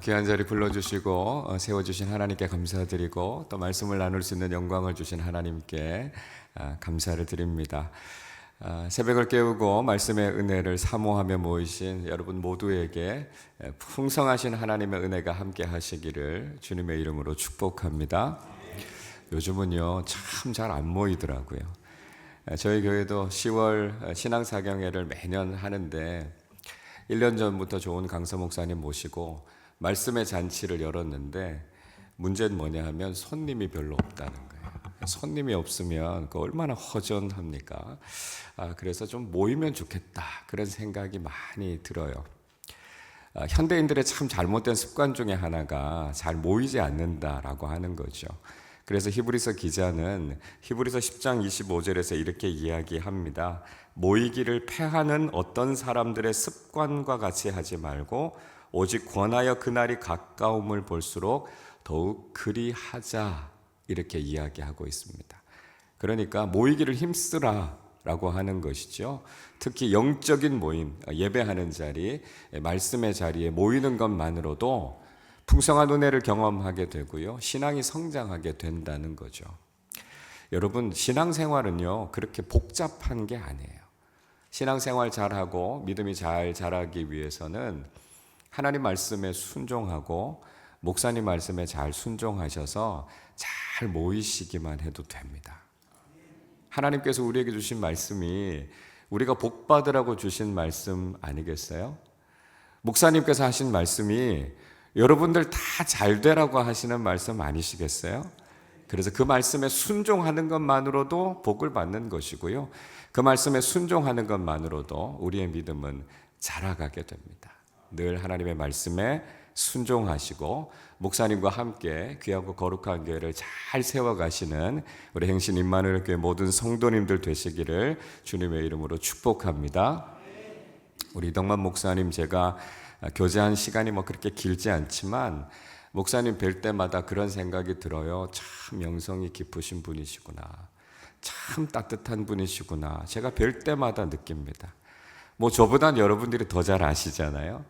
귀한 자리 불러주시고 세워주신 하나님께 감사드리고 또 말씀을 나눌 수 있는 영광을 주신 하나님께 감사를 드립니다. 새벽을 깨우고 말씀의 은혜를 사모하며 모이신 여러분 모두에게 풍성하신 하나님의 은혜가 함께 하시기를 주님의 이름으로 축복합니다. 요즘은요 참 잘 안 모이더라고요. 저희 교회도 10월 신앙사경회를 매년 하는데 1년 전부터 좋은 강서 목사님 모시고 말씀의 잔치를 열었는데 문제는 뭐냐 하면 손님이 별로 없다는 거예요. 손님이 없으면 그 얼마나 허전합니까? 그래서 좀 모이면 좋겠다 그런 생각이 많이 들어요. 현대인들의 참 잘못된 습관 중에 하나가 잘 모이지 않는다라고 하는 거죠. 그래서 히브리서 기자는 히브리서 10장 25절에서 이렇게 이야기합니다. 모이기를 패하는 어떤 사람들의 습관과 같이 하지 말고 오직 권하여 그날이 가까움을 볼수록 더욱 그리하자 이렇게 이야기하고 있습니다. 그러니까 모이기를 힘쓰라 라고 하는 것이죠. 특히 영적인 모임, 예배하는 자리, 말씀의 자리에 모이는 것만으로도 풍성한 은혜를 경험하게 되고요. 신앙이 성장하게 된다는 거죠. 여러분, 신앙생활은요, 그렇게 복잡한 게 아니에요. 신앙생활 잘하고 믿음이 잘 자라기 위해서는 하나님 말씀에 순종하고 목사님 말씀에 잘 순종하셔서 잘 모이시기만 해도 됩니다. 하나님께서 우리에게 주신 말씀이 우리가 복 받으라고 주신 말씀 아니겠어요? 목사님께서 하신 말씀이 여러분들 다 잘 되라고 하시는 말씀 아니시겠어요? 그래서 그 말씀에 순종하는 것만으로도 복을 받는 것이고요. 그 말씀에 순종하는 것만으로도 우리의 믿음은 자라가게 됩니다. 늘 하나님의 말씀에 순종하시고 목사님과 함께 귀하고 거룩한 교회를 잘 세워가시는 우리 행신 임마누엘 교회 모든 성도님들 되시기를 주님의 이름으로 축복합니다. 우리 이덕만 목사님 제가 교제한 시간이 그렇게 길지 않지만 목사님 뵐 때마다 그런 생각이 들어요. 참 영성이 깊으신 분이시구나. 참 따뜻한 분이시구나. 제가 뵐 때마다 느낍니다. 저보단 여러분들이 더 잘 아시잖아요.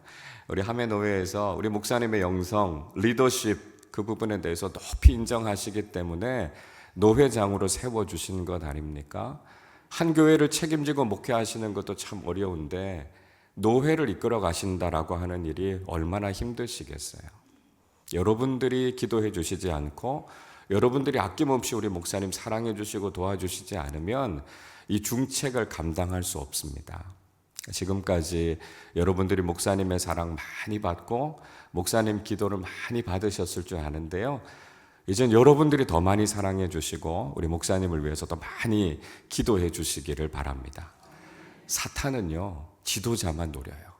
우리 하매노회에서 우리 목사님의 영성, 리더십 그 부분에 대해서 높이 인정하시기 때문에 노회장으로 세워주신 것 아닙니까? 한 교회를 책임지고 목회하시는 것도 참 어려운데 노회를 이끌어 가신다라고 하는 일이 얼마나 힘드시겠어요. 여러분들이 기도해 주시지 않고 여러분들이 아낌없이 우리 목사님 사랑해 주시고 도와주시지 않으면 이 중책을 감당할 수 없습니다. 지금까지 여러분들이 목사님의 사랑 많이 받고 목사님 기도를 많이 받으셨을 줄 아는데요. 이젠 여러분들이 더 많이 사랑해 주시고 우리 목사님을 위해서 더 많이 기도해 주시기를 바랍니다. 사탄은요, 지도자만 노려요.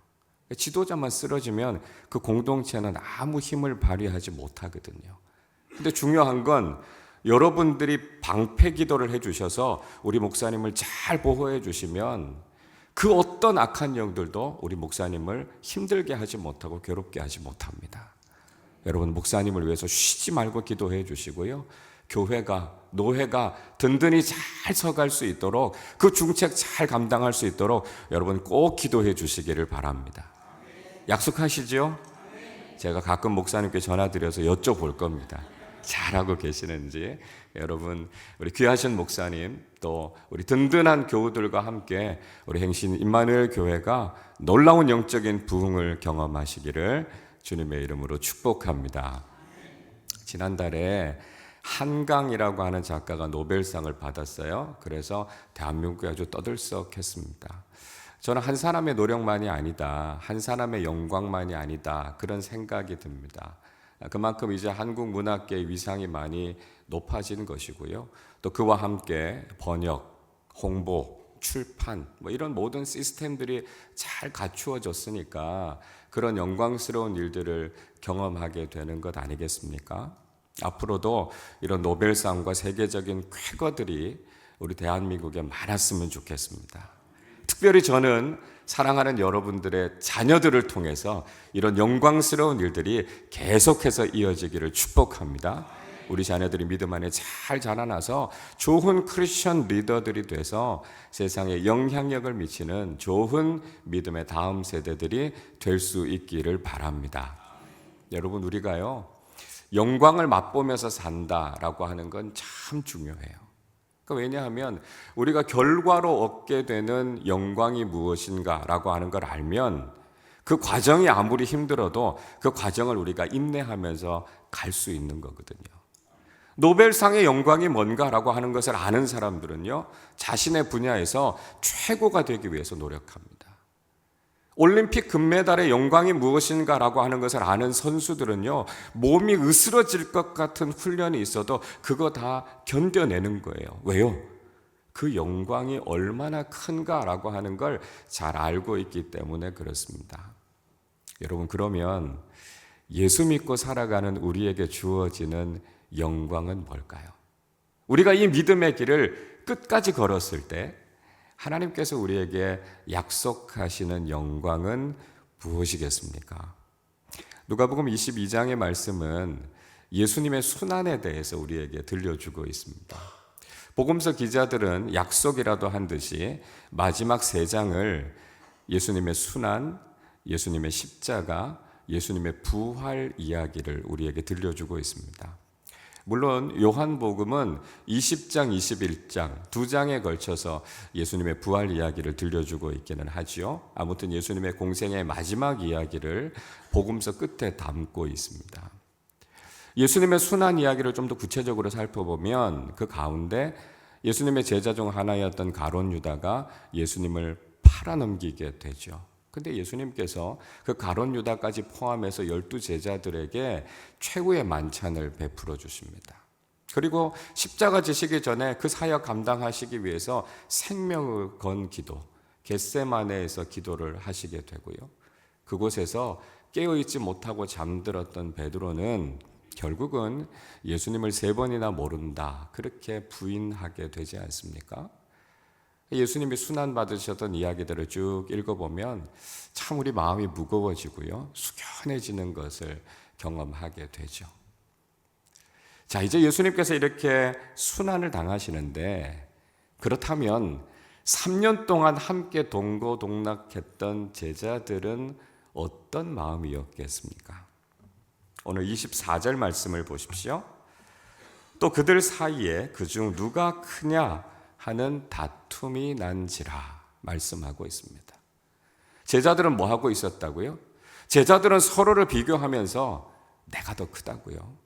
지도자만 쓰러지면 그 공동체는 아무 힘을 발휘하지 못하거든요. 근데 중요한 건 여러분들이 방패 기도를 해주셔서 우리 목사님을 잘 보호해 주시면 그 어떤 악한 영들도 우리 목사님을 힘들게 하지 못하고 괴롭게 하지 못합니다. 여러분 목사님을 위해서 쉬지 말고 기도해 주시고요. 교회가, 노회가 든든히 잘 서갈 수 있도록 그 중책 잘 감당할 수 있도록 여러분 꼭 기도해 주시기를 바랍니다. 약속하시죠? 제가 가끔 목사님께 전화드려서 여쭤볼 겁니다. 잘하고 계시는지. 여러분 우리 귀하신 목사님 또 우리 든든한 교우들과 함께 우리 행신 임마누엘 교회가 놀라운 영적인 부흥을 경험하시기를 주님의 이름으로 축복합니다. 지난달에 한강이라고 하는 작가가 노벨상을 받았어요. 그래서 대한민국이 아주 떠들썩했습니다. 저는 한 사람의 노력만이 아니다, 한 사람의 영광만이 아니다 그런 생각이 듭니다. 그만큼 이제 한국 문학계의 위상이 많이 높아진 것이고요. 또 그와 함께 번역, 홍보, 출판 이런 모든 시스템들이 잘 갖추어졌으니까 그런 영광스러운 일들을 경험하게 되는 것 아니겠습니까? 앞으로도 이런 노벨상과 세계적인 쾌거들이 우리 대한민국에 많았으면 좋겠습니다. 특별히 저는 사랑하는 여러분들의 자녀들을 통해서 이런 영광스러운 일들이 계속해서 이어지기를 축복합니다. 우리 자녀들이 믿음 안에 잘 자라나서 좋은 크리스천 리더들이 돼서 세상에 영향력을 미치는 좋은 믿음의 다음 세대들이 될 수 있기를 바랍니다. 여러분, 우리가요, 영광을 맛보면서 산다라고 하는 건 참 중요해요. 그러니까 왜냐하면 우리가 결과로 얻게 되는 영광이 무엇인가라고 하는 걸 알면 그 과정이 아무리 힘들어도 그 과정을 우리가 인내하면서 갈 수 있는 거거든요. 노벨상의 영광이 뭔가라고 하는 것을 아는 사람들은요, 자신의 분야에서 최고가 되기 위해서 노력합니다. 올림픽 금메달의 영광이 무엇인가라고 하는 것을 아는 선수들은요, 몸이 으스러질 것 같은 훈련이 있어도 그거 다 견뎌내는 거예요. 왜요? 그 영광이 얼마나 큰가라고 하는 걸 잘 알고 있기 때문에 그렇습니다. 여러분, 그러면 예수 믿고 살아가는 우리에게 주어지는 영광은 뭘까요? 우리가 이 믿음의 길을 끝까지 걸었을 때 하나님께서 우리에게 약속하시는 영광은 무엇이겠습니까? 누가복음 22장의 말씀은 예수님의 순환에 대해서 우리에게 들려주고 있습니다. 복음서 기자들은 약속이라도 한 듯이 마지막 3장을 예수님의 순환, 예수님의 십자가, 예수님의 부활 이야기를 우리에게 들려주고 있습니다. 물론 요한복음은 20장, 21장 두 장에 걸쳐서 예수님의 부활 이야기를 들려주고 있기는 하지요. 아무튼 예수님의 공생의 마지막 이야기를 복음서 끝에 담고 있습니다. 예수님의 순환 이야기를 좀 더 구체적으로 살펴보면 그 가운데 예수님의 제자 중 하나였던 가룟 유다가 예수님을 팔아넘기게 되죠. 근데 예수님께서 그 가룟 유다까지 포함해서 12 제자들에게 최후의 만찬을 베풀어 주십니다. 그리고 십자가 지시기 전에 그 사역 감당하시기 위해서 생명을 건 기도, 겟세마네에서 기도를 하시게 되고요. 그곳에서 깨어있지 못하고 잠들었던 베드로는 결국은 예수님을 3번이나 모른다, 그렇게 부인하게 되지 않습니까? 예수님이 순환 받으셨던 이야기들을 쭉 읽어보면 참 우리 마음이 무거워지고요, 숙연해지는 것을 경험하게 되죠. 자, 이제 예수님께서 이렇게 순환을 당하시는데, 그렇다면 3년 동안 함께 동고동락했던 제자들은 어떤 마음이었겠습니까? 오늘 24절 말씀을 보십시오. 또 그들 사이에 그중 누가 크냐 하는 다툼이 난지라 말씀하고 있습니다. 제자들은 뭐 하고 있었다고요? 제자들은 서로를 비교하면서 내가 더 크다고요,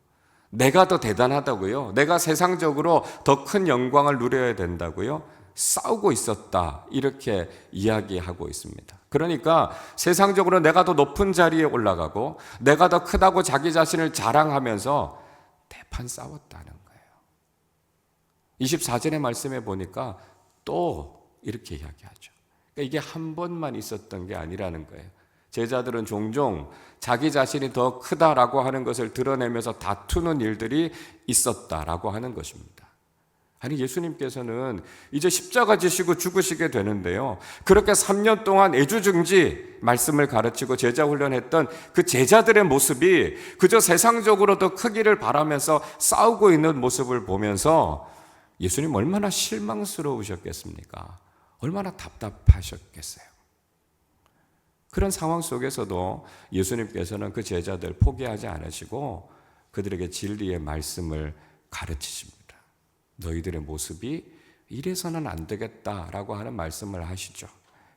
내가 더 대단하다고요, 내가 세상적으로 더 큰 영광을 누려야 된다고요, 싸우고 있었다, 이렇게 이야기하고 있습니다. 그러니까 세상적으로 내가 더 높은 자리에 올라가고 내가 더 크다고 자기 자신을 자랑하면서 대판 싸웠다는 거예요. 24절의 말씀에 보니까 또 이렇게 이야기하죠. 그러니까 이게 한 번만 있었던 게 아니라는 거예요. 제자들은 종종 자기 자신이 더 크다라고 하는 것을 드러내면서 다투는 일들이 있었다라고 하는 것입니다. 아니, 예수님께서는 이제 십자가 지시고 죽으시게 되는데요, 그렇게 3년 동안 애주증지 말씀을 가르치고 제자 훈련했던 그 제자들의 모습이 그저 세상적으로 더 크기를 바라면서 싸우고 있는 모습을 보면서 예수님 얼마나 실망스러우셨겠습니까? 얼마나 답답하셨겠어요? 그런 상황 속에서도 예수님께서는 그 제자들 포기하지 않으시고 그들에게 진리의 말씀을 가르치십니다. 너희들의 모습이 이래서는 안 되겠다라고 하는 말씀을 하시죠.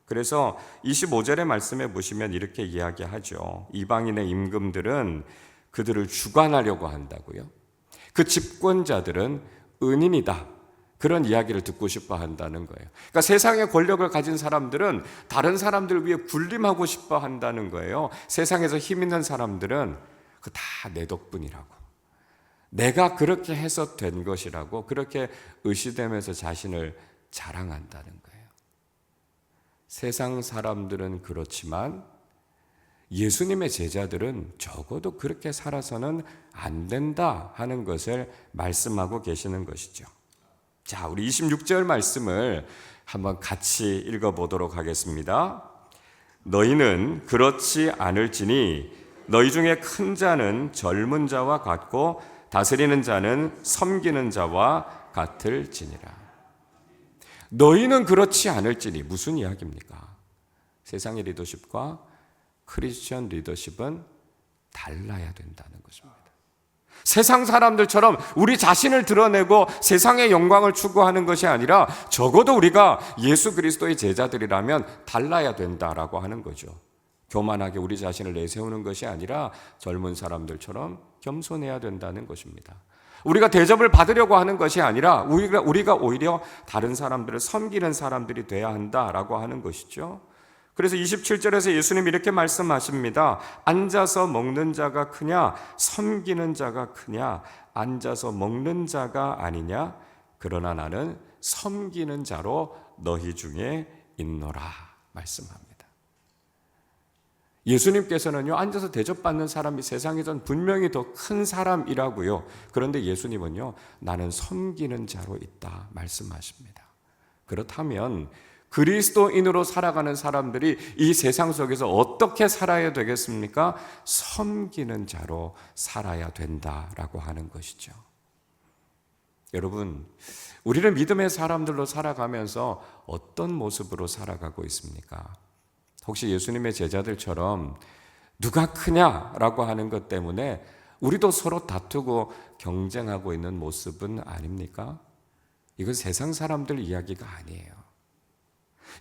그래서 25절의 말씀에 보시면 이렇게 이야기하죠. 이방인의 임금들은 그들을 주관하려고 한다고요. 그 집권자들은 은인이다, 그런 이야기를 듣고 싶어 한다는 거예요. 그러니까 세상의 권력을 가진 사람들은 다른 사람들 위해 군림하고 싶어 한다는 거예요. 세상에서 힘 있는 사람들은 그 다 내 덕분이라고, 내가 그렇게 해서 된 것이라고 그렇게 의시되면서 자신을 자랑한다는 거예요. 세상 사람들은 그렇지만 예수님의 제자들은 적어도 그렇게 살아서는 안 된다 하는 것을 말씀하고 계시는 것이죠. 자, 우리 26절 말씀을 한번 같이 읽어보도록 하겠습니다. 너희는 그렇지 않을지니 너희 중에 큰 자는 젊은 자와 같고 다스리는 자는 섬기는 자와 같을지니라. 너희는 그렇지 않을지니 무슨 이야기입니까? 세상의 리더십과 크리스천 리더십은 달라야 된다는 것입니다. 세상 사람들처럼 우리 자신을 드러내고 세상의 영광을 추구하는 것이 아니라 적어도 우리가 예수 그리스도의 제자들이라면 달라야 된다라고 하는 거죠. 교만하게 우리 자신을 내세우는 것이 아니라 젊은 사람들처럼 겸손해야 된다는 것입니다. 우리가 대접을 받으려고 하는 것이 아니라 우리가 오히려 다른 사람들을 섬기는 사람들이 돼야 한다라고 하는 것이죠. 그래서 27절에서 예수님이 이렇게 말씀하십니다. 앉아서 먹는 자가 크냐 섬기는 자가 크냐. 앉아서 먹는 자가 아니냐. 그러나 나는 섬기는 자로 너희 중에 있노라 말씀합니다. 예수님께서는요, 앉아서 대접받는 사람이 세상에선 분명히 더 큰 사람이라고요. 그런데 예수님은요, 나는 섬기는 자로 있다 말씀하십니다. 그렇다면 그리스도인으로 살아가는 사람들이 이 세상 속에서 어떻게 살아야 되겠습니까? 섬기는 자로 살아야 된다라고 하는 것이죠. 여러분, 우리는 믿음의 사람들로 살아가면서 어떤 모습으로 살아가고 있습니까? 혹시 예수님의 제자들처럼 누가 크냐라고 하는 것 때문에 우리도 서로 다투고 경쟁하고 있는 모습은 아닙니까? 이건 세상 사람들 이야기가 아니에요.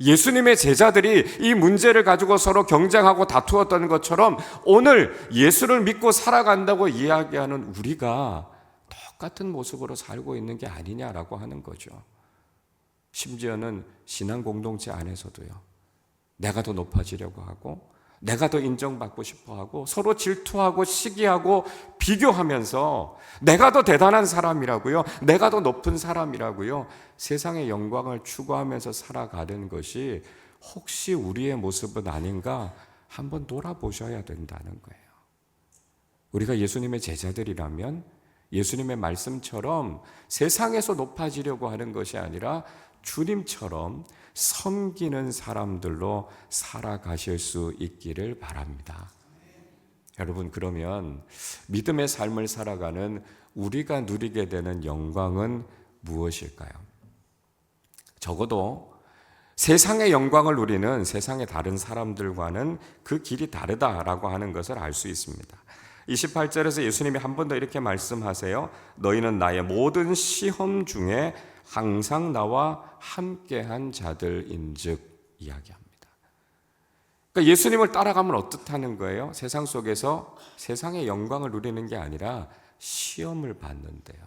예수님의 제자들이 이 문제를 가지고 서로 경쟁하고 다투었던 것처럼 오늘 예수를 믿고 살아간다고 이야기하는 우리가 똑같은 모습으로 살고 있는 게 아니냐라고 하는 거죠. 심지어는 신앙 공동체 안에서도요. 내가 더 높아지려고 하고 내가 더 인정받고 싶어하고 서로 질투하고 시기하고 비교하면서 내가 더 대단한 사람이라고요. 내가 더 높은 사람이라고요. 세상의 영광을 추구하면서 살아가는 것이 혹시 우리의 모습은 아닌가 한번 돌아보셔야 된다는 거예요. 우리가 예수님의 제자들이라면 예수님의 말씀처럼 세상에서 높아지려고 하는 것이 아니라 주님처럼 섬기는 사람들로 살아가실 수 있기를 바랍니다. 여러분, 그러면 믿음의 삶을 살아가는 우리가 누리게 되는 영광은 무엇일까요? 적어도 세상의 영광을 누리는 세상의 다른 사람들과는 그 길이 다르다라고 하는 것을 알 수 있습니다. 28절에서 예수님이 한 번 더 이렇게 말씀하세요. 너희는 나의 모든 시험 중에 항상 나와 함께한 자들인즉 이야기합니다. 그러니까 예수님을 따라가면 어떻다는 거예요? 세상 속에서 세상의 영광을 누리는 게 아니라 시험을 받는데요.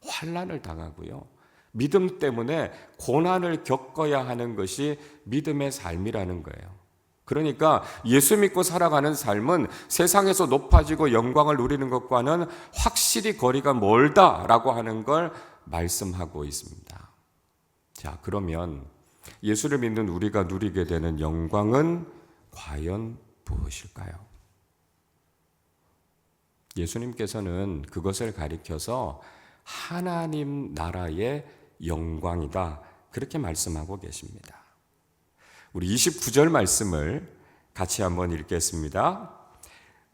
환난을 당하고요. 믿음 때문에 고난을 겪어야 하는 것이 믿음의 삶이라는 거예요. 그러니까 예수 믿고 살아가는 삶은 세상에서 높아지고 영광을 누리는 것과는 확실히 거리가 멀다라고 하는 걸 말씀하고 있습니다. 자, 그러면 예수를 믿는 우리가 누리게 되는 영광은 과연 무엇일까요? 예수님께서는 그것을 가리켜서 하나님 나라의 영광이다 그렇게 말씀하고 계십니다. 우리 29절 말씀을 같이 한번 읽겠습니다.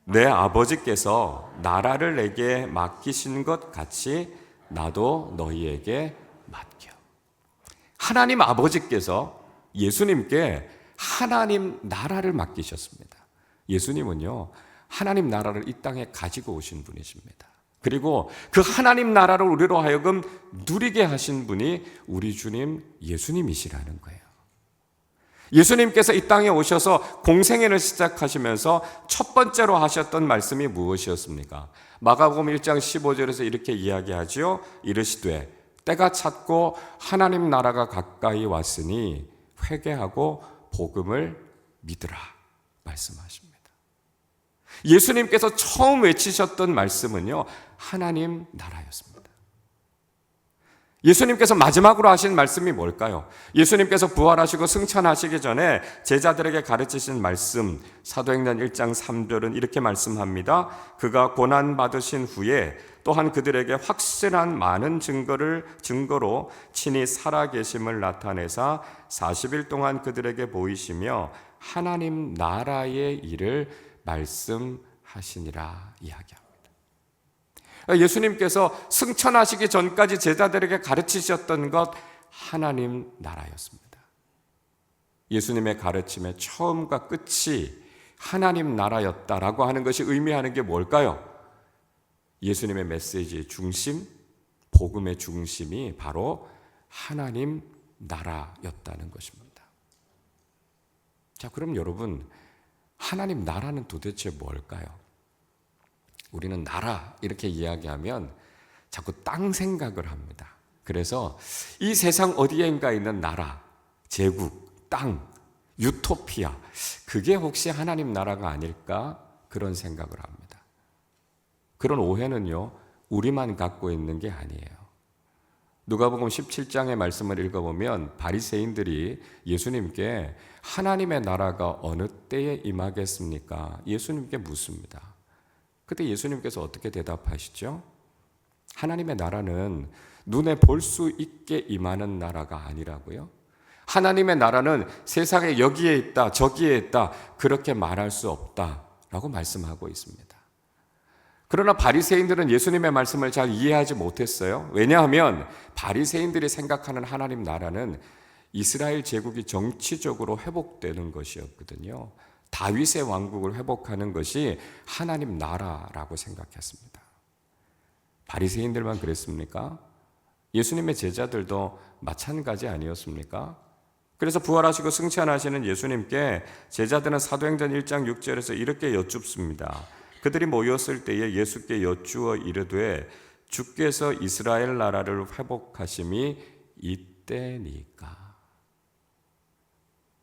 내 아버지께서 나라를 내게 맡기신 것 같이 나도 너희에게 맡겨. 하나님 아버지께서 예수님께 하나님 나라를 맡기셨습니다. 예수님은요, 하나님 나라를 이 땅에 가지고 오신 분이십니다. 그리고 그 하나님 나라를 우리로 하여금 누리게 하신 분이 우리 주님 예수님이시라는 거예요. 예수님께서 이 땅에 오셔서 공생애를 시작하시면서 첫 번째로 하셨던 말씀이 무엇이었습니까? 마가복음 1장 15절에서 이렇게 이야기하지요. 이르시되 때가 찼고 하나님 나라가 가까이 왔으니 회개하고 복음을 믿으라 말씀하십니다. 예수님께서 처음 외치셨던 말씀은요, 하나님 나라였습니다. 예수님께서 마지막으로 하신 말씀이 뭘까요? 예수님께서 부활하시고 승천하시기 전에 제자들에게 가르치신 말씀, 사도행전 1장 3절은 이렇게 말씀합니다. 그가 고난받으신 후에 또한 그들에게 확실한 많은 증거로 친히 살아계심을 나타내사 40일 동안 그들에게 보이시며 하나님 나라의 일을 말씀하시니라 이야기합니다. 예수님께서 승천하시기 전까지 제자들에게 가르치셨던 것 하나님 나라였습니다. 예수님의 가르침의 처음과 끝이 하나님 나라였다라고 하는 것이 의미하는 게 뭘까요? 예수님의 메시지의 중심, 복음의 중심이 바로 하나님 나라였다는 것입니다. 자, 그럼 여러분, 하나님 나라는 도대체 뭘까요? 우리는 나라 이렇게 이야기하면 자꾸 땅 생각을 합니다. 그래서 이 세상 어디엔가 있는 나라, 제국, 땅, 유토피아, 그게 혹시 하나님 나라가 아닐까? 그런 생각을 합니다. 그런 오해는요, 우리만 갖고 있는 게 아니에요. 누가복음 17장의 말씀을 읽어보면 바리새인들이 예수님께 하나님의 나라가 어느 때에 임하겠습니까? 예수님께 묻습니다. 그때 예수님께서 어떻게 대답하시죠? 하나님의 나라는 눈에 볼 수 있게 임하는 나라가 아니라고요. 하나님의 나라는 세상에 여기에 있다, 저기에 있다, 그렇게 말할 수 없다라고 말씀하고 있습니다. 그러나 바리새인들은 예수님의 말씀을 잘 이해하지 못했어요. 왜냐하면 바리새인들이 생각하는 하나님 나라는 이스라엘 제국이 정치적으로 회복되는 것이었거든요. 다윗의 왕국을 회복하는 것이 하나님 나라라고 생각했습니다. 바리새인들만 그랬습니까? 예수님의 제자들도 마찬가지 아니었습니까? 그래서 부활하시고 승천하시는 예수님께 제자들은 사도행전 1장 6절에서 이렇게 여쭙습니다. 그들이 모였을 때에 예수께 여쭈어 이르되 주께서 이스라엘 나라를 회복하심이 이때니까.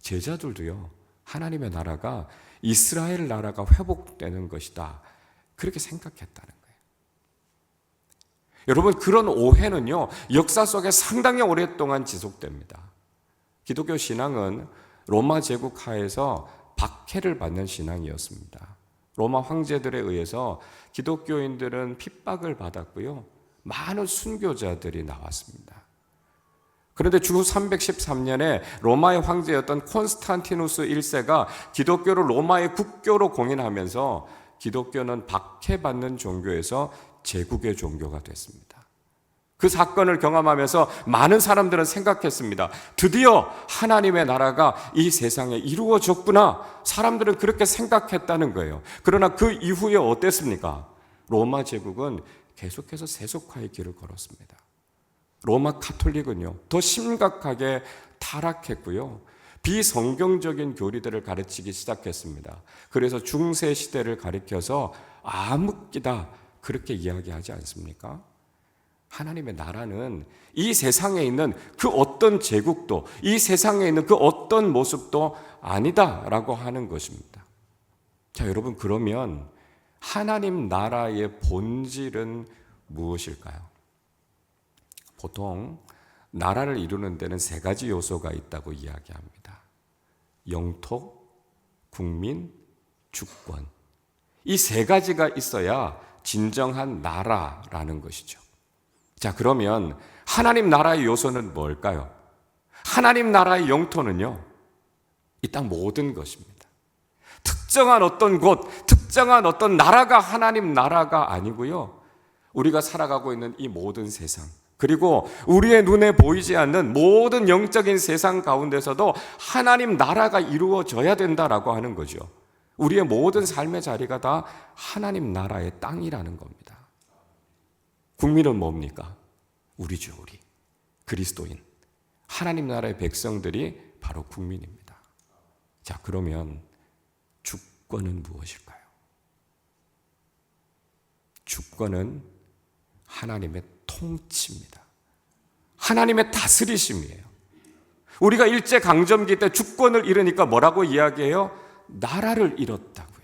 제자들도요, 하나님의 나라가 이스라엘 나라가 회복되는 것이다, 그렇게 생각했다는 거예요. 여러분, 그런 오해는요, 역사 속에 상당히 오랫동안 지속됩니다. 기독교 신앙은 로마 제국 하에서 박해를 받는 신앙이었습니다. 로마 황제들에 의해서 기독교인들은 핍박을 받았고요, 많은 순교자들이 나왔습니다. 그런데 주 313년에 로마의 황제였던 콘스탄티누스 1세가 기독교를 로마의 국교로 공인하면서 기독교는 박해받는 종교에서 제국의 종교가 됐습니다. 그 사건을 경험하면서 많은 사람들은 생각했습니다. 드디어 하나님의 나라가 이 세상에 이루어졌구나. 사람들은 그렇게 생각했다는 거예요. 그러나 그 이후에 어땠습니까? 로마 제국은 계속해서 세속화의 길을 걸었습니다. 로마 카톨릭은요, 더 심각하게 타락했고요, 비성경적인 교리들을 가르치기 시작했습니다. 그래서 중세 시대를 가리켜서 암흑기다, 그렇게 이야기하지 않습니까? 하나님의 나라는 이 세상에 있는 그 어떤 제국도, 이 세상에 있는 그 어떤 모습도 아니다라고 하는 것입니다. 자, 여러분, 그러면 하나님 나라의 본질은 무엇일까요? 보통 나라를 이루는 데는 세 가지 요소가 있다고 이야기합니다. 영토, 국민, 주권. 이 세 가지가 있어야 진정한 나라라는 것이죠. 자, 그러면 하나님 나라의 요소는 뭘까요? 하나님 나라의 영토는요, 이 땅 모든 것입니다. 특정한 어떤 곳, 특정한 어떤 나라가 하나님 나라가 아니고요, 우리가 살아가고 있는 이 모든 세상, 그리고 우리의 눈에 보이지 않는 모든 영적인 세상 가운데서도 하나님 나라가 이루어져야 된다라고 하는 거죠. 우리의 모든 삶의 자리가 다 하나님 나라의 땅이라는 겁니다. 국민은 뭡니까? 우리죠, 우리. 그리스도인. 하나님 나라의 백성들이 바로 국민입니다. 자, 그러면 주권은 무엇일까요? 주권은 하나님의 통치입니다. 하나님의 다스리심이에요. 우리가 일제강점기 때 주권을 잃으니까 뭐라고 이야기해요? 나라를 잃었다고요.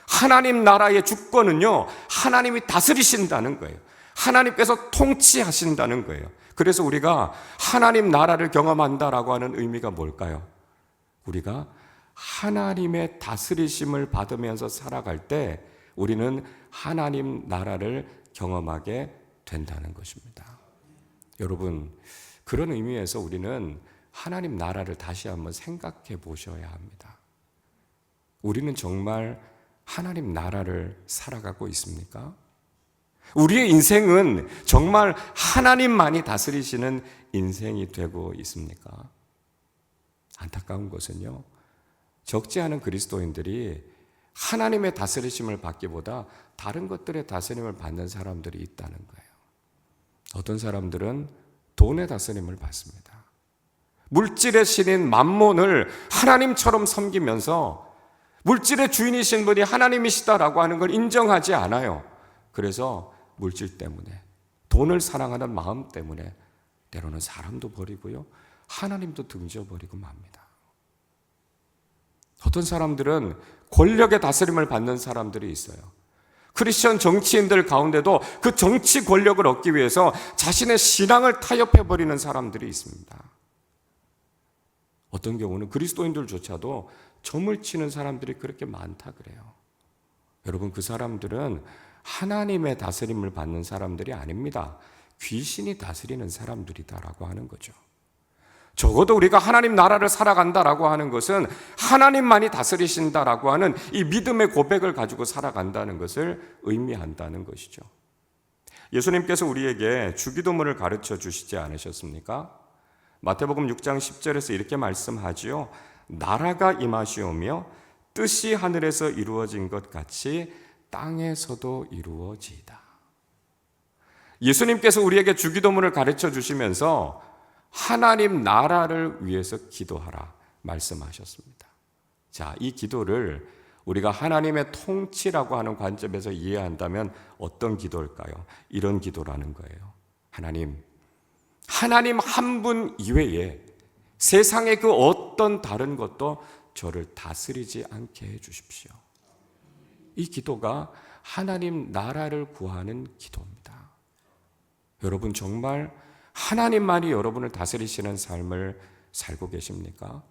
하나님 나라의 주권은요, 하나님이 다스리신다는 거예요. 하나님께서 통치하신다는 거예요. 그래서 우리가 하나님 나라를 경험한다라고 하는 의미가 뭘까요? 우리가 하나님의 다스리심을 받으면서 살아갈 때 우리는 하나님 나라를 경험하게 된다는 것입니다. 여러분, 그런 의미에서 우리는 하나님 나라를 다시 한번 생각해 보셔야 합니다. 우리는 정말 하나님 나라를 살아가고 있습니까? 우리의 인생은 정말 하나님만이 다스리시는 인생이 되고 있습니까? 안타까운 것은요, 적지 않은 그리스도인들이 하나님의 다스리심을 받기보다 다른 것들의 다스림을 받는 사람들이 있다는 거예요. 어떤 사람들은 돈의 다스림을 받습니다. 물질의 신인 맘몬을 하나님처럼 섬기면서 물질의 주인이신 분이 하나님이시다라고 하는 걸 인정하지 않아요. 그래서 물질 때문에, 돈을 사랑하는 마음 때문에 때로는 사람도 버리고요, 하나님도 등져버리고 맙니다. 어떤 사람들은 권력의 다스림을 받는 사람들이 있어요. 크리스천 정치인들 가운데도 그 정치 권력을 얻기 위해서 자신의 신앙을 타협해버리는 사람들이 있습니다. 어떤 경우는 그리스도인들조차도 점을 치는 사람들이 그렇게 많다 그래요. 여러분, 그 사람들은 하나님의 다스림을 받는 사람들이 아닙니다. 귀신이 다스리는 사람들이다라고 하는 거죠. 적어도 우리가 하나님 나라를 살아간다라고 하는 것은 하나님만이 다스리신다라고 하는 이 믿음의 고백을 가지고 살아간다는 것을 의미한다는 것이죠. 예수님께서 우리에게 주기도문을 가르쳐 주시지 않으셨습니까? 마태복음 6장 10절에서 이렇게 말씀하지요. 나라가 임하시오며 뜻이 하늘에서 이루어진 것 같이 땅에서도 이루어지이다. 예수님께서 우리에게 주기도문을 가르쳐 주시면서 하나님 나라를 위해서 기도하라 말씀하셨습니다. 자, 이 기도를 우리가 하나님의 통치라고 하는 관점에서 이해한다면 어떤 기도일까요? 이런 기도라는 거예요. 하나님 한 분 이외에 세상의 그 어떤 다른 것도 저를 다스리지 않게 해 주십시오. 이 기도가 하나님 나라를 구하는 기도입니다. 여러분, 정말 하나님만이 여러분을 다스리시는 삶을 살고 계십니까?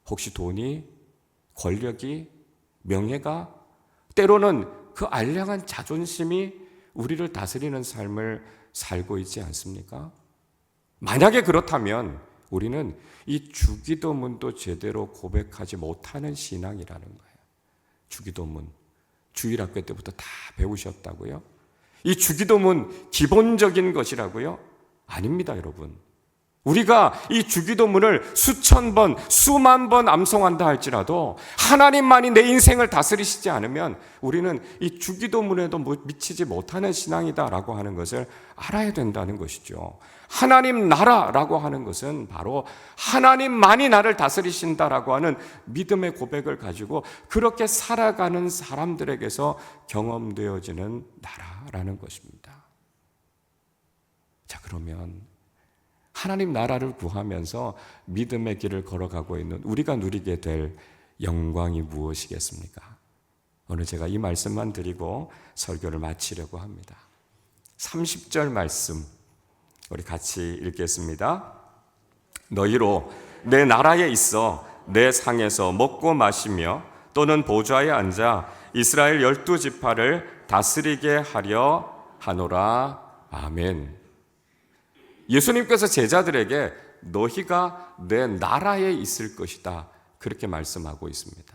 혹시 돈이, 권력이, 명예가, 때로는 그 알량한 자존심이 우리를 다스리는 삶을 살고 있지 않습니까? 만약에 그렇다면 우리는 이 주기도문도 제대로 고백하지 못하는 신앙이라는 거예요. 주기도문, 주일학교 때부터 다 배우셨다고요? 이 주기도문 기본적인 것이라고요? 아닙니다, 여러분. 우리가 이 주기도문을 수천 번, 수만 번 암송한다 할지라도 하나님만이 내 인생을 다스리시지 않으면 우리는 이 주기도문에도 미치지 못하는 신앙이다라고 하는 것을 알아야 된다는 것이죠. 하나님 나라라고 하는 것은 바로 하나님만이 나를 다스리신다라고 하는 믿음의 고백을 가지고 그렇게 살아가는 사람들에게서 경험되어지는 나라라는 것입니다. 자, 그러면 하나님 나라를 구하면서 믿음의 길을 걸어가고 있는 우리가 누리게 될 영광이 무엇이겠습니까? 오늘 제가 이 말씀만 드리고 설교를 마치려고 합니다. 30절 말씀 우리 같이 읽겠습니다. 너희로 내 나라에 있어 내 상에서 먹고 마시며 또는 보좌에 앉아 이스라엘 12지파를 다스리게 하려 하노라. 아멘. 예수님께서 제자들에게 너희가 내 나라에 있을 것이다 그렇게 말씀하고 있습니다.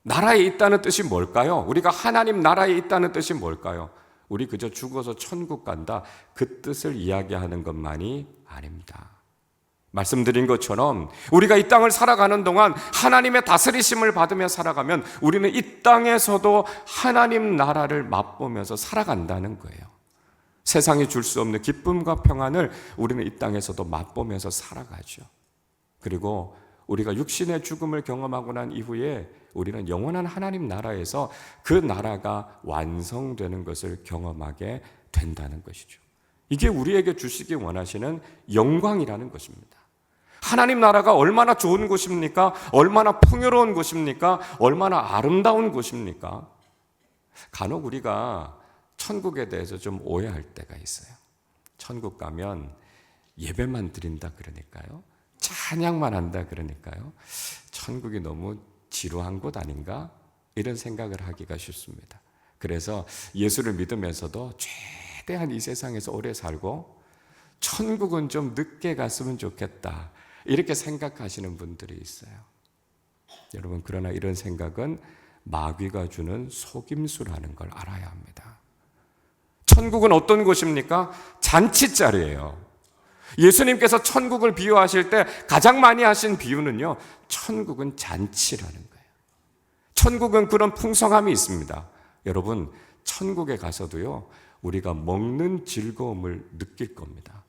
나라에 있다는 뜻이 뭘까요? 우리가 하나님 나라에 있다는 뜻이 뭘까요? 우리 그저 죽어서 천국 간다 그 뜻을 이야기하는 것만이 아닙니다. 말씀드린 것처럼 우리가 이 땅을 살아가는 동안 하나님의 다스리심을 받으며 살아가면 우리는 이 땅에서도 하나님 나라를 맛보면서 살아간다는 거예요. 세상이 줄 수 없는 기쁨과 평안을 우리는 이 땅에서도 맛보면서 살아가죠. 그리고 우리가 육신의 죽음을 경험하고 난 이후에 우리는 영원한 하나님 나라에서 그 나라가 완성되는 것을 경험하게 된다는 것이죠. 이게 우리에게 주시기 원하시는 영광이라는 것입니다. 하나님 나라가 얼마나 좋은 곳입니까? 얼마나 풍요로운 곳입니까? 얼마나 아름다운 곳입니까? 간혹 우리가 천국에 대해서 좀 오해할 때가 있어요. 천국 가면 예배만 드린다 그러니까요. 찬양만 한다 그러니까요. 천국이 너무 지루한 곳 아닌가? 이런 생각을 하기가 쉽습니다. 그래서 예수를 믿으면서도 최대한 이 세상에서 오래 살고 천국은 좀 늦게 갔으면 좋겠다. 이렇게 생각하시는 분들이 있어요. 여러분, 그러나 이런 생각은 마귀가 주는 속임수라는 걸 알아야 합니다. 천국은 어떤 곳입니까? 잔치자리예요. 예수님께서 천국을 비유하실 때 가장 많이 하신 비유는요, 천국은 잔치라는 거예요. 천국은 그런 풍성함이 있습니다. 여러분, 천국에 가서도요, 우리가 먹는 즐거움을 느낄 겁니다.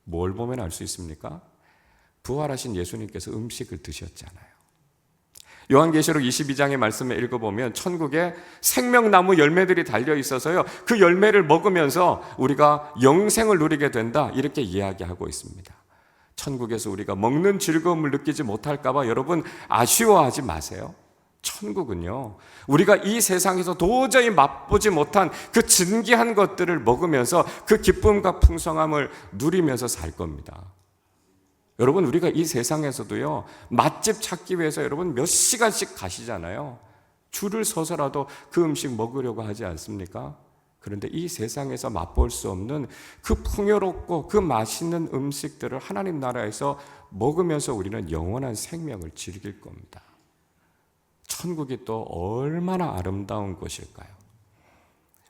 뭘 보면 알 수 있습니까? 부활하신 예수님께서 음식을 드셨잖아요. 요한계시록 22장의 말씀을 읽어보면 천국에 생명나무 열매들이 달려 있어서요, 그 열매를 먹으면서 우리가 영생을 누리게 된다, 이렇게 이야기하고 있습니다. 천국에서 우리가 먹는 즐거움을 느끼지 못할까 봐 여러분 아쉬워하지 마세요. 천국은요, 우리가 이 세상에서 도저히 맛보지 못한 그 진귀한 것들을 먹으면서 그 기쁨과 풍성함을 누리면서 살 겁니다. 여러분, 우리가 이 세상에서도요, 맛집 찾기 위해서 여러분 몇 시간씩 가시잖아요. 줄을 서서라도 그 음식 먹으려고 하지 않습니까? 그런데 이 세상에서 맛볼 수 없는 그 풍요롭고 그 맛있는 음식들을 하나님 나라에서 먹으면서 우리는 영원한 생명을 즐길 겁니다. 천국이 또 얼마나 아름다운 곳일까요?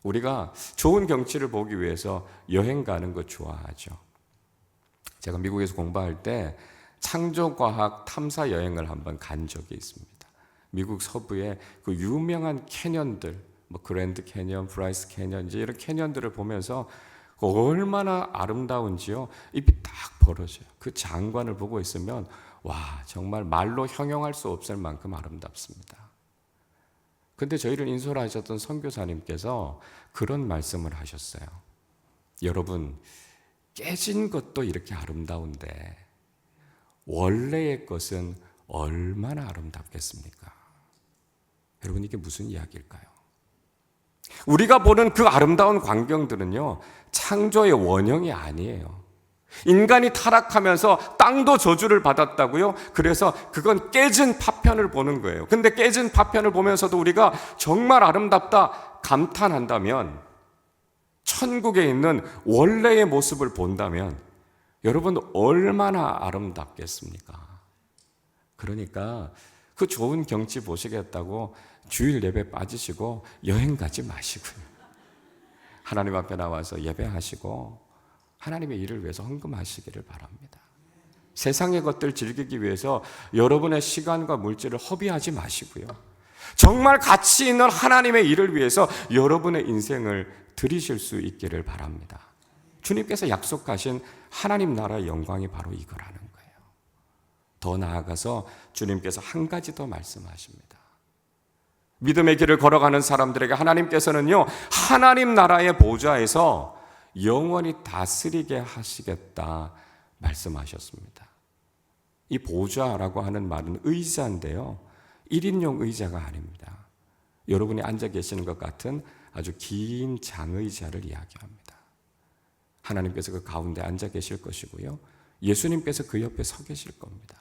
우리가 좋은 경치를 보기 위해서 여행 가는 거 좋아하죠. 제가 미국에서 공부할 때 창조과학 탐사 여행을 한번 간 적이 있습니다. 미국 서부의 그 유명한 캐년들, 그랜드 캐년, 브라이스 캐년, 이제 이런 캐년들을 보면서 얼마나 아름다운지요, 입이 딱 벌어져요. 그 장관을 보고 있으면 와, 정말 말로 형용할 수 없을 만큼 아름답습니다. 근데 저희를 인솔하셨던 선교사님께서 그런 말씀을 하셨어요. 여러분, 깨진 것도 이렇게 아름다운데 원래의 것은 얼마나 아름답겠습니까? 여러분, 이게 무슨 이야기일까요? 우리가 보는 그 아름다운 광경들은요, 창조의 원형이 아니에요. 인간이 타락하면서 땅도 저주를 받았다고요? 그래서 그건 깨진 파편을 보는 거예요. 근데 깨진 파편을 보면서도 우리가 정말 아름답다 감탄한다면, 천국에 있는 원래의 모습을 본다면 여러분 얼마나 아름답겠습니까? 그러니까 그 좋은 경치 보시겠다고 주일 예배 빠지시고 여행 가지 마시고요. 하나님 앞에 나와서 예배하시고 하나님의 일을 위해서 헌금하시기를 바랍니다. 세상의 것들 즐기기 위해서 여러분의 시간과 물질을 허비하지 마시고요. 정말 가치 있는 하나님의 일을 위해서 여러분의 인생을 드리실 수 있기를 바랍니다. 주님께서 약속하신 하나님 나라의 영광이 바로 이거라는 거예요. 더 나아가서 주님께서 한 가지 더 말씀하십니다. 믿음의 길을 걸어가는 사람들에게 하나님께서는요, 하나님 나라의 보좌에서 영원히 다스리게 하시겠다 말씀하셨습니다. 이 보좌라고 하는 말은 의자인데요, 1인용 의자가 아닙니다. 여러분이 앉아 계시는 것 같은 아주 긴 장의자를 이야기합니다. 하나님께서 그 가운데 앉아 계실 것이고요, 예수님께서 그 옆에 서 계실 겁니다.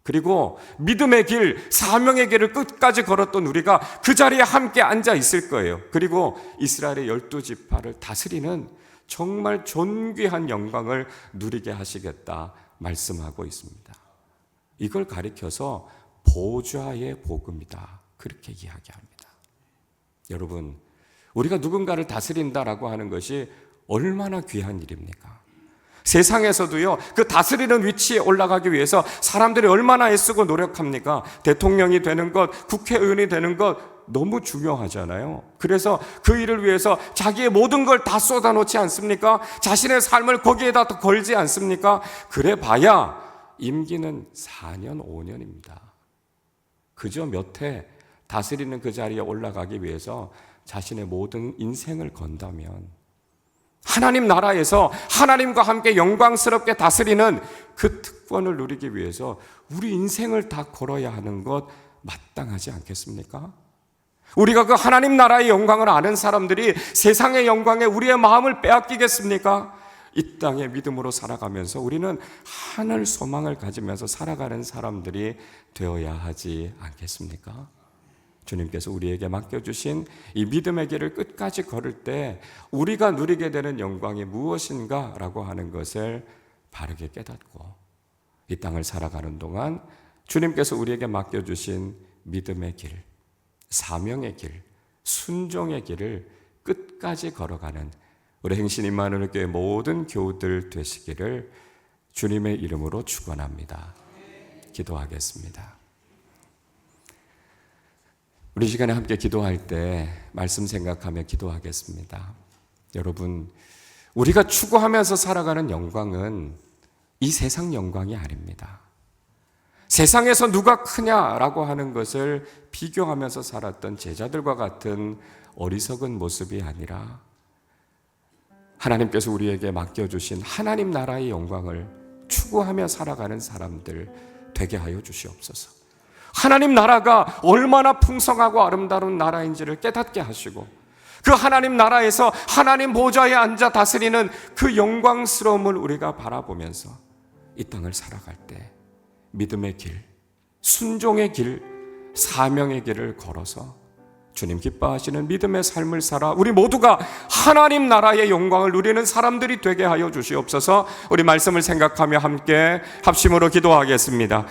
그리고 믿음의 길, 사명의 길을 끝까지 걸었던 우리가 그 자리에 함께 앉아 있을 거예요. 그리고 이스라엘의 12지파를 다스리는 정말 존귀한 영광을 누리게 하시겠다 말씀하고 있습니다. 이걸 가리켜서 보좌의 복음이다, 그렇게 이야기합니다. 여러분, 우리가 누군가를 다스린다라고 하는 것이 얼마나 귀한 일입니까? 세상에서도요, 그 다스리는 위치에 올라가기 위해서 사람들이 얼마나 애쓰고 노력합니까? 대통령이 되는 것, 국회의원이 되는 것 너무 중요하잖아요. 그래서 그 일을 위해서 자기의 모든 걸 다 쏟아놓지 않습니까? 자신의 삶을 거기에다 걸지 않습니까? 그래 봐야 임기는 4년, 5년입니다. 그저 몇 해 다스리는 그 자리에 올라가기 위해서 자신의 모든 인생을 건다면 하나님 나라에서 하나님과 함께 영광스럽게 다스리는 그 특권을 누리기 위해서 우리 인생을 다 걸어야 하는 것 마땅하지 않겠습니까? 우리가 그 하나님 나라의 영광을 아는 사람들이 세상의 영광에 우리의 마음을 빼앗기겠습니까? 이 땅에 믿음으로 살아가면서 우리는 하늘 소망을 가지면서 살아가는 사람들이 되어야 하지 않겠습니까? 주님께서 우리에게 맡겨주신 이 믿음의 길을 끝까지 걸을 때 우리가 누리게 되는 영광이 무엇인가 라고 하는 것을 바르게 깨닫고 이 땅을 살아가는 동안 주님께서 우리에게 맡겨주신 믿음의 길, 사명의 길, 순종의 길을 끝까지 걸어가는 우리 행신 임마누엘 교회 모든 교우들 되시기를 주님의 이름으로 축원합니다. 기도하겠습니다. 우리 시간에 함께 기도할 때 말씀 생각하며 기도하겠습니다. 여러분, 우리가 추구하면서 살아가는 영광은 이 세상 영광이 아닙니다. 세상에서 누가 크냐라고 하는 것을 비교하면서 살았던 제자들과 같은 어리석은 모습이 아니라 하나님께서 우리에게 맡겨주신 하나님 나라의 영광을 추구하며 살아가는 사람들 되게 하여 주시옵소서. 하나님 나라가 얼마나 풍성하고 아름다운 나라인지를 깨닫게 하시고 그 하나님 나라에서 하나님 보좌에 앉아 다스리는 그 영광스러움을 우리가 바라보면서 이 땅을 살아갈 때 믿음의 길, 순종의 길, 사명의 길을 걸어서 주님 기뻐하시는 믿음의 삶을 살아 우리 모두가 하나님 나라의 영광을 누리는 사람들이 되게 하여 주시옵소서. 우리 말씀을 생각하며 함께 합심으로 기도하겠습니다.